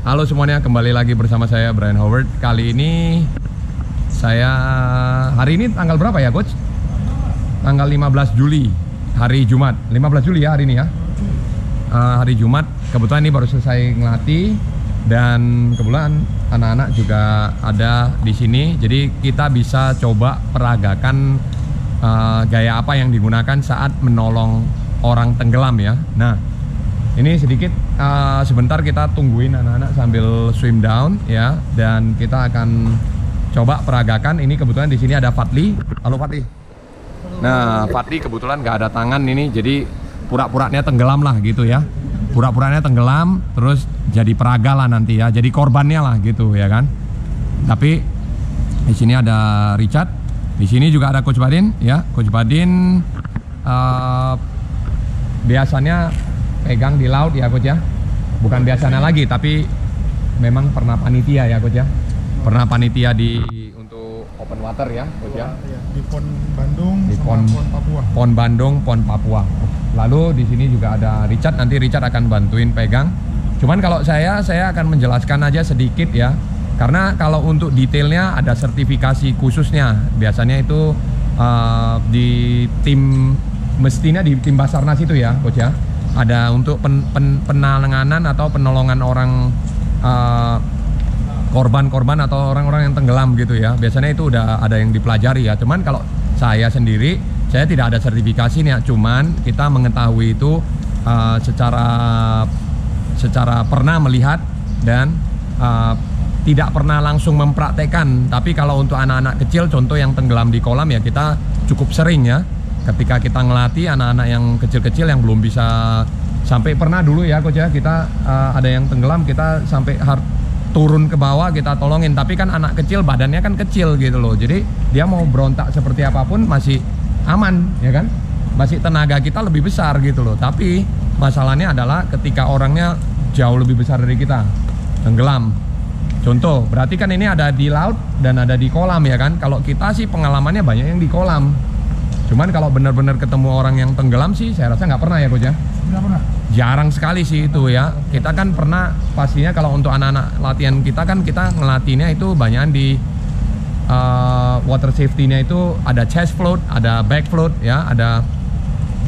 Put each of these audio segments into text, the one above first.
Halo semuanya, kembali lagi bersama saya Brian Howard. Kali ini hari ini tanggal berapa ya coach? Tanggal 15 Juli, hari Jumat. 15 Juli ya hari ini ya. Hari Jumat, kebetulan ini baru selesai ngelatih dan kebetulan anak-anak juga ada di sini. Jadi kita bisa coba peragakan gaya apa yang digunakan saat menolong orang tenggelam ya. Nah, ini sedikit sebentar kita tungguin anak-anak sambil swim down ya, dan kita akan coba peragakan. Ini kebetulan di sini ada Fadli. Halo Fadli. Nah, Fadli kebetulan nggak ada tangan ini, jadi pura-puranya tenggelam lah gitu ya. Pura-puranya tenggelam, terus jadi peraga lah nanti ya, jadi korbannya lah gitu ya kan. Tapi di sini ada Richard, di sini juga ada Coach Badin ya. Coach Badin biasanya pegang di laut ya coach ya, bukan biasanya lagi, tapi memang pernah panitia ya coach ya, pernah panitia untuk open water ya coach ya, di PON Bandung, di PON Papua. PON Bandung, PON Papua. Lalu di sini juga ada Richard, nanti Richard akan bantuin pegang. Cuman kalau saya akan menjelaskan aja sedikit ya, karena kalau untuk detailnya ada sertifikasi khususnya. Biasanya itu di tim, mestinya di tim Basarnas itu ya coach ya. Ada untuk penanganan atau penolongan orang korban-korban atau orang-orang yang tenggelam gitu ya. Biasanya itu udah ada yang dipelajari ya. Cuman kalau saya sendiri, saya tidak ada sertifikasinya. Cuman kita mengetahui itu secara pernah melihat dan tidak pernah langsung mempraktekkan. Tapi kalau untuk anak-anak kecil, contoh yang tenggelam di kolam ya, kita cukup sering ya. Ketika kita ngelatih anak-anak yang kecil-kecil yang belum bisa, sampai pernah dulu ya coach ya, kita ada yang tenggelam, kita sampai turun ke bawah kita tolongin. Tapi kan anak kecil badannya kan kecil gitu loh, jadi dia mau berontak seperti apapun masih aman ya kan, masih tenaga kita lebih besar gitu loh. Tapi masalahnya adalah ketika orangnya jauh lebih besar dari kita, tenggelam. Contoh, berarti kan ini ada di laut dan ada di kolam ya kan. Kalau kita sih pengalamannya banyak yang di kolam. Cuman kalau benar-benar ketemu orang yang tenggelam sih saya rasa nggak pernah ya coach ya. Nggak pernah. Jarang sekali sih itu ya. Kita kan pernah pastinya kalau untuk anak-anak latihan kita kan kita ngelatihnya itu banyak di water safety-nya itu ada chest float, ada back float ya, ada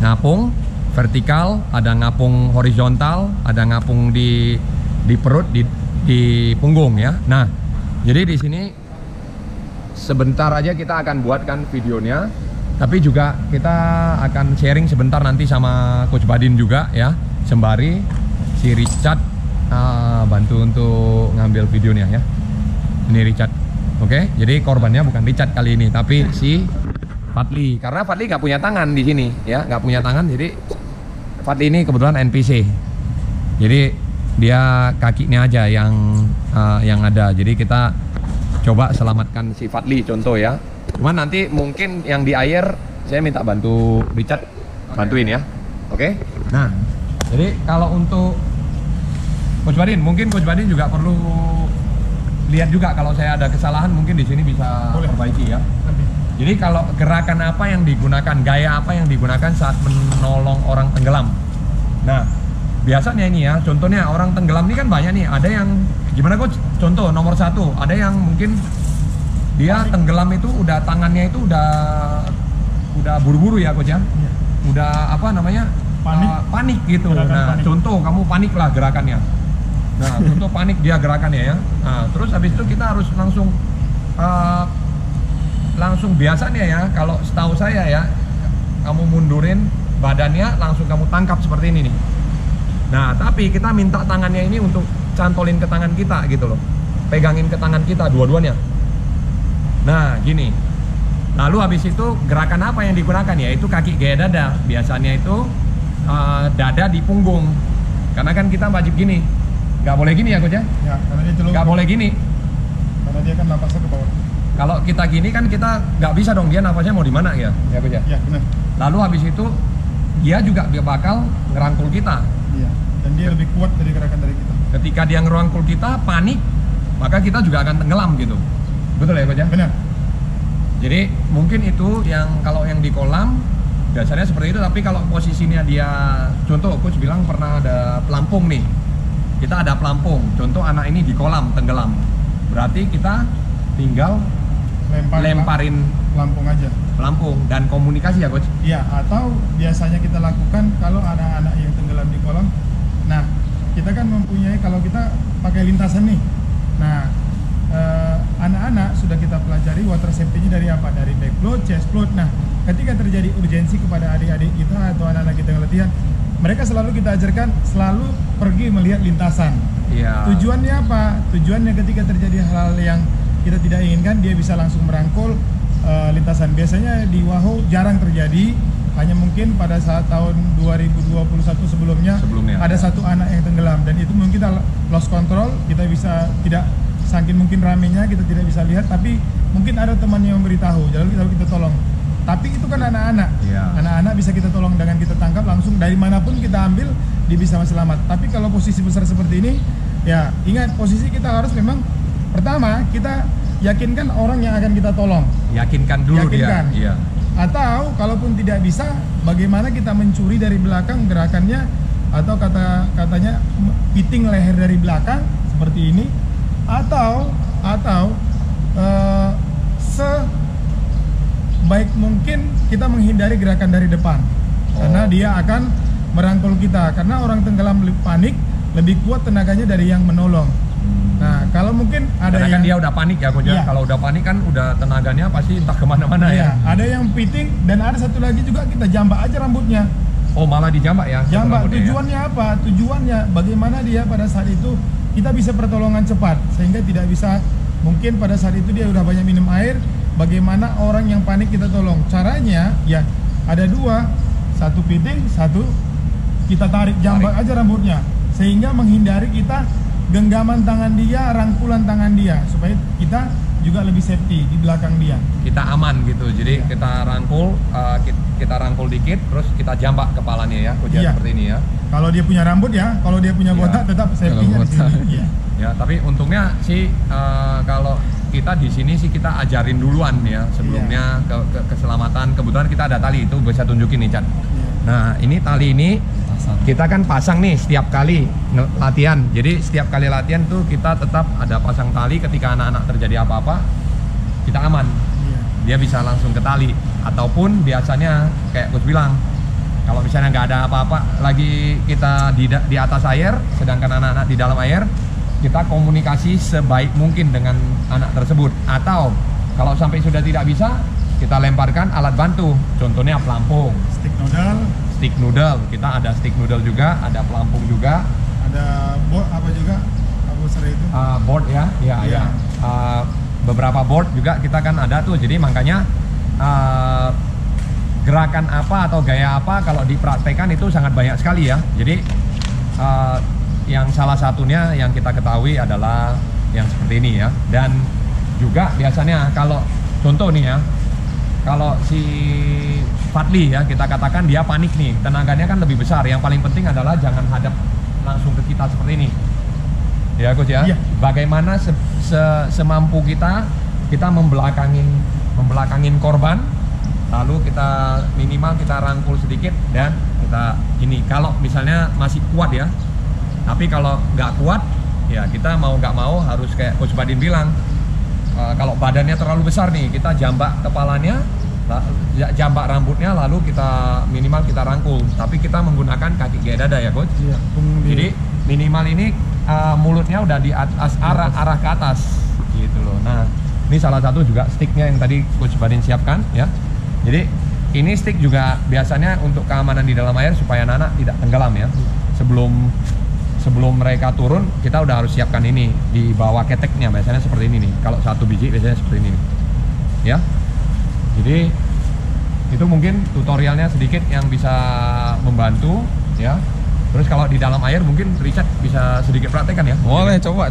ngapung vertikal, ada ngapung horizontal, ada ngapung di perut, di punggung ya. Nah, jadi di sini sebentar aja kita akan buatkan videonya. Tapi juga kita akan sharing sebentar nanti sama Coach Badin juga ya, sembari si Richard bantu untuk ngambil videonya ya. Ini Richard, oke? Jadi korbannya bukan Richard kali ini, tapi si Fadli. Karena Fadli nggak punya tangan di sini ya, nggak punya tangan. Jadi Fadli ini kebetulan NPC. Jadi dia kakinya aja yang ada. Jadi kita coba selamatkan si Fadli contoh ya. Cuman nanti mungkin yang di air saya minta bantu Richard bantuin ya. Oke? Nah, jadi kalau untuk Coach Badin, mungkin Coach Badin juga perlu lihat juga kalau saya ada kesalahan, mungkin di sini bisa perbaiki ya. Jadi kalau gerakan apa yang digunakan, gaya apa yang digunakan saat menolong orang tenggelam. Nah, biasanya ini ya, contohnya orang tenggelam ini kan banyak nih. Ada yang gimana Coach? Contoh nomor 1, ada yang mungkin dia tenggelam itu udah tangannya itu udah buru-buru ya coach ya, udah apa namanya panik gitu. Nah panik. Contoh kamu panik lah gerakannya. Nah contoh panik dia gerakannya ya. Nah terus habis itu kita harus langsung biasanya ya, kalau setahu saya ya, kamu mundurin badannya langsung kamu tangkap seperti ini nih. Nah tapi kita minta tangannya ini untuk cantolin ke tangan kita gitu loh, pegangin ke tangan kita dua-duanya. Nah gini, lalu habis itu gerakan apa yang digunakan ya, itu kaki gaya dada. Biasanya itu dada di punggung, karena kan kita wajib gini, nggak boleh gini ya coach ya? Ya, karena dia nggak boleh gini, karena dia kan napasnya ke bawah. Kalau kita gini kan kita nggak bisa dong, dia napasnya mau di mana ya coach ya? Ya benar. Lalu habis itu dia juga bakal ngerangkul kita. Iya, dan dia lebih kuat dari gerakan dari kita. Ketika dia ngerangkul kita panik, maka kita juga akan tenggelam gitu. Betul ya coach ya? Benar. Jadi mungkin itu yang kalau yang di kolam biasanya seperti itu, tapi kalau posisinya dia, contoh coach bilang pernah ada pelampung nih. kita ada pelampung. Contoh anak ini di kolam tenggelam, berarti kita tinggal lemparin pelampung aja. Pelampung dan komunikasi ya coach. Iya, atau biasanya kita lakukan kalau anak-anak yang tenggelam di kolam. Nah, kita kan mempunyai, kalau kita pakai lintasan nih. Nah, anak-anak sudah kita pelajari water safety-nya dari apa? Dari back float, chest float. Nah, ketika terjadi urgensi kepada adik-adik kita atau anak-anak kita yang latihan, mereka selalu kita ajarkan selalu pergi melihat lintasan. Iya. Tujuannya apa? Tujuannya ketika terjadi hal-hal yang kita tidak inginkan, dia bisa langsung merangkul lintasan. Biasanya di Wahoo jarang terjadi, hanya mungkin pada saat tahun 2021 sebelumnya ada satu anak yang tenggelam, dan itu mungkin kita lost control, kita bisa tidak, saking mungkin ramenya kita tidak bisa lihat, tapi mungkin ada teman yang memberitahu, lalu kita tolong. Tapi itu kan anak-anak, anak-anak bisa kita tolong dengan kita tangkap langsung dari manapun kita ambil, dia bisa selamat. Tapi kalau posisi besar seperti ini, ya ingat posisi kita harus memang pertama kita yakinkan orang yang akan kita tolong. Yakinkan dulu dia. Iya. Atau kalaupun tidak bisa, bagaimana kita mencuri dari belakang gerakannya, atau katanya piting leher dari belakang seperti ini, atau sebaik mungkin kita menghindari gerakan dari depan, karena dia akan merangkul kita, karena orang tenggelam panik lebih kuat tenaganya dari yang menolong. Nah, kalau mungkin ada karena yang kan dia udah panik ya coach. Iya. Kalau udah panik kan udah tenaganya pasti entah kemana-mana ya. Ada yang piting, dan ada satu lagi juga kita jambak aja rambutnya. Oh, malah dijambak ya? Jambak, tujuannya apa? Tujuannya bagaimana dia pada saat itu kita bisa pertolongan cepat, sehingga tidak bisa, mungkin pada saat itu dia udah banyak minum air, bagaimana orang yang panik kita tolong. Caranya ya ada dua, satu piting, satu kita tarik, jambak aja rambutnya, sehingga menghindari kita genggaman tangan dia, rangkulan tangan dia, supaya kita juga lebih safety di belakang dia. Kita aman gitu. Jadi kita rangkul, kita rangkul dikit, terus kita jambak kepalanya ya, coach, seperti ini ya. Kalau dia punya rambut ya, kalau dia punya botak tetap safety-nya di sini. Ya, tapi untungnya sih kalau kita di sini sih kita ajarin duluan ya sebelumnya keselamatan. Kebetulan kita ada tali, itu bisa tunjukin nih Chan. Nah, ini tali ini kita kan pasang nih setiap kali latihan. Jadi setiap kali latihan tuh kita tetap ada pasang tali, ketika anak-anak terjadi apa-apa kita aman. Dia bisa langsung ke tali, ataupun biasanya kayak coach bilang, kalau misalnya nggak ada apa-apa lagi, kita di atas air sedangkan anak-anak di dalam air, kita komunikasi sebaik mungkin dengan anak tersebut. Atau kalau sampai sudah tidak bisa, kita lemparkan alat bantu, contohnya pelampung, stick noodle, kita ada stick noodle juga, ada pelampung juga, ada board apa juga, apa itu? Board ya. Beberapa board juga kita kan ada tuh. Jadi makanya gerakan apa atau gaya apa kalau dipraktekkan itu sangat banyak sekali ya. Jadi yang salah satunya yang kita ketahui adalah yang seperti ini ya. Dan juga biasanya kalau contoh nih ya, kalau si Fadli ya, kita katakan dia panik nih, tenaganya kan lebih besar. Yang paling penting adalah jangan hadap langsung ke kita seperti ini. Ya coach ya. Bagaimana semampu kita membelakangin korban, lalu kita minimal kita rangkul sedikit dan kita ini. Kalau misalnya masih kuat ya, tapi kalau nggak kuat ya kita mau nggak mau harus kayak coach Badin bilang, kalau badannya terlalu besar nih, kita jambak kepalanya, jambak rambutnya, lalu kita minimal kita rangkul, tapi kita menggunakan kaki gaya dada ya coach. Jadi minimal ini mulutnya udah di atas, arah ke atas gitu loh. Nah, ini salah satu juga sticknya yang tadi coach Badin siapkan ya. Jadi ini stick juga biasanya untuk keamanan di dalam air supaya anak tidak tenggelam ya. Sebelum mereka turun, kita udah harus siapkan ini di bawah keteknya, biasanya seperti ini nih. Kalau satu biji biasanya seperti ini nih. Ya. Jadi itu mungkin tutorialnya sedikit yang bisa membantu ya. Terus kalau di dalam air mungkin Richard bisa sedikit praktekkan ya. Boleh, coba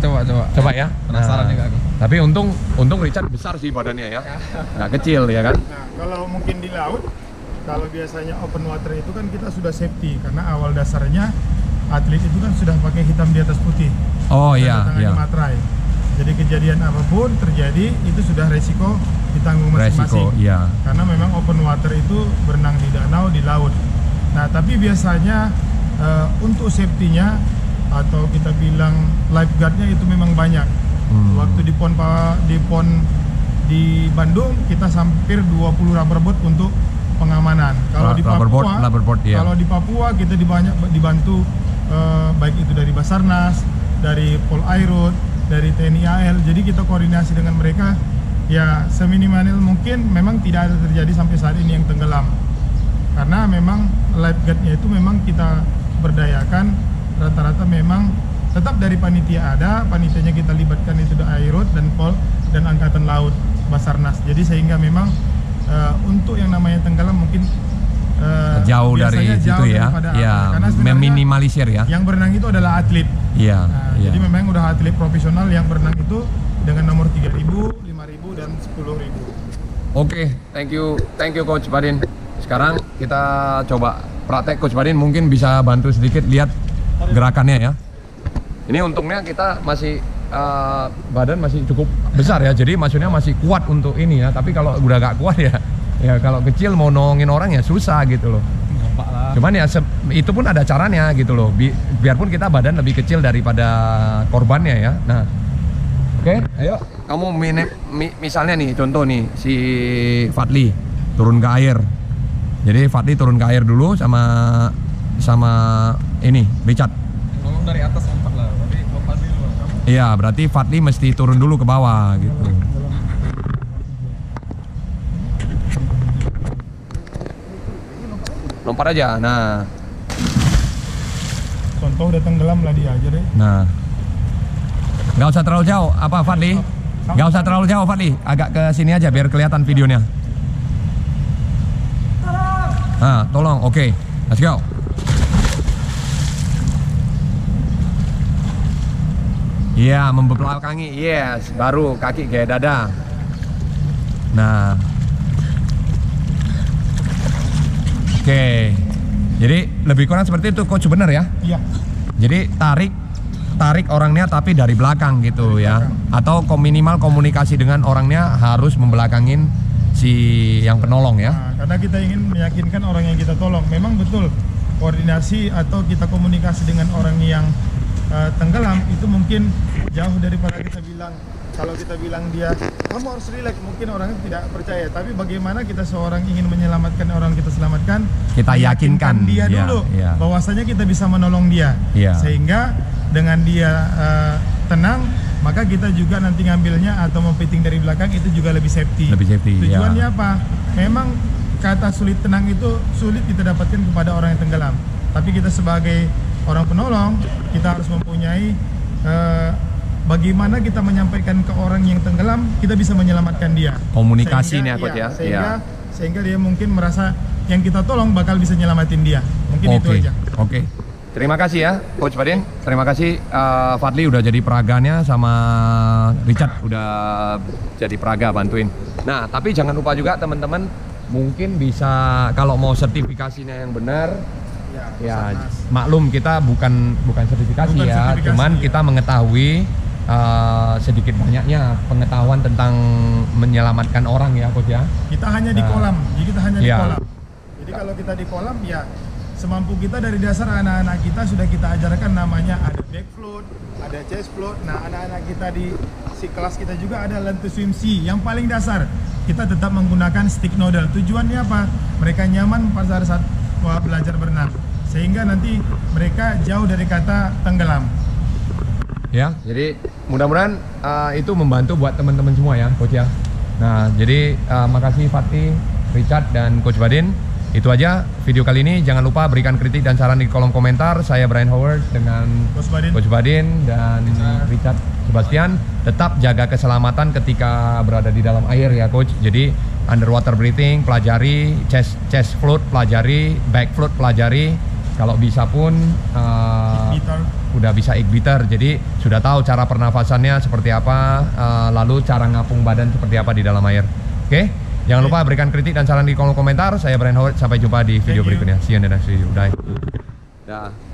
ya. Penasaran juga aku. Tapi untung Richard besar sih badannya ya. Nggak kecil ya kan. Nah, kalau mungkin di laut, kalau biasanya open water itu kan kita sudah safety, karena awal dasarnya atlet itu kan sudah pakai hitam di atas putih. Oh iya, iya. Materai. Jadi kejadian apapun terjadi itu sudah resiko ditanggung masing-masing. Iya. Karena memang open water itu berenang di danau, di laut. Nah, tapi biasanya untuk safety-nya atau kita bilang lifeguardnya itu memang banyak. Waktu di PON di Bandung kita hampir 20 rubberboat untuk pengamanan. Kalau di Papua, kalau di Papua kita dibantu baik itu dari Basarnas, dari Polairut, dari TNI AL. Jadi kita koordinasi dengan mereka ya seminimal mungkin. Memang tidak ada terjadi sampai saat ini yang tenggelam. Karena memang lifeguardnya itu memang kita berdayakan rata-rata memang tetap dari panitia ada, panitianya kita libatkan itu Airut dan Pol dan Angkatan Laut Basarnas. Jadi sehingga memang untuk yang namanya tenggelam mungkin jauh dari situ ya, meminimalisir ya. Yang berenang itu adalah atlet. Iya. Jadi memang udah atlet profesional yang berenang itu dengan nomor 3.000, 5.000 dan 10.000. Oke, thank you Coach Badin. Sekarang kita coba praktek. Coach Badin mungkin bisa bantu sedikit lihat gerakannya ya. Ini untungnya kita masih badan masih cukup besar ya, jadi maksudnya masih kuat untuk ini ya. Tapi kalau udah gak kuat ya kalau kecil mau nolongin orang ya susah gitu loh. Cuman ya itu pun ada caranya gitu loh. Biarpun kita badan lebih kecil daripada korbannya ya. Nah, oke, ayo kamu misalnya nih contoh nih si Fadli turun ke air. Jadi Fadli turun ke air dulu sama ini Richard. Ngomong dari atas lompat lah, tapi lompat dulu. Iya, berarti Fadli mesti turun dulu ke bawah gitu. Lompat aja, nah. Contoh udah tenggelam lah dia aja deh. Nah, nggak usah terlalu jauh, apa Fadli? Nggak usah terlalu jauh Fadli, agak ke sini aja biar kelihatan videonya. Nah, tolong, oke, let's go. Iya, membelakangi, yes, baru kaki kayak dada. Nah, oke, jadi lebih kurang seperti itu, Coach, bener ya? Iya. Jadi tarik orangnya tapi dari belakang gitu ya, atau minimal komunikasi dengan orangnya harus membelakangin si yang penolong ya. Nah, karena kita ingin meyakinkan orang yang kita tolong. Memang betul koordinasi atau kita komunikasi dengan orang yang tenggelam itu mungkin jauh daripada kita bilang. Kalau kita bilang dia, kamu harus relax, mungkin orangnya tidak percaya. Tapi bagaimana kita seorang ingin menyelamatkan orang kita selamatkan, kita yakinkan dia dulu bahwasanya kita bisa menolong dia. Sehingga dengan dia tenang, maka kita juga nanti ngambilnya atau mempiting dari belakang itu juga lebih safety. Tujuannya apa? Memang kata sulit tenang itu sulit kita dapatkan kepada orang yang tenggelam. Tapi kita sebagai orang penolong, kita harus mempunyai bagaimana kita menyampaikan ke orang yang tenggelam, kita bisa menyelamatkan dia. Komunikasi nih Coach ya. Sehingga dia mungkin merasa yang kita tolong bakal bisa nyelamatin dia. Mungkin itu aja. Oke. Terima kasih ya Coach Badin. Terima kasih Fadli udah jadi peraganya, sama Richard udah jadi peraga bantuin. Nah, tapi jangan lupa juga teman-teman, mungkin bisa kalau mau sertifikasinya yang benar ya maklum kita bukan sertifikasi ya, cuman kita mengetahui sedikit banyaknya pengetahuan tentang menyelamatkan orang ya Coach ya. Kita hanya di kolam, jadi kita hanya di kolam. Jadi kalau kita di kolam ya semampu kita dari dasar anak-anak kita sudah kita ajarkan namanya ada back float, ada chest float. Nah anak-anak kita di si kelas kita juga ada learn to swim sea. Yang paling dasar kita tetap menggunakan stick noodle. Tujuannya apa? Mereka nyaman pada saat belajar berenang, sehingga nanti mereka jauh dari kata tenggelam. Ya, jadi mudah-mudahan itu membantu buat teman-teman semua ya Coach ya. Nah, jadi makasih Fatih, Richard, dan Coach Badin. Itu aja video kali ini. Jangan lupa berikan kritik dan saran di kolom komentar. Saya Brian Howard dengan Coach Badin dan Richard Sebastian. Tetap jaga keselamatan ketika berada di dalam air ya Coach. Jadi underwater breathing pelajari, chest float pelajari, back float pelajari. Kalau bisa pun udah bisa ignitor, jadi sudah tahu cara pernafasannya seperti apa, lalu cara ngapung badan seperti apa di dalam air. Oke? Jangan lupa berikan kritik dan saran di kolom komentar. Saya Brian Howard, sampai jumpa di video berikutnya. See you in the next video. Bye.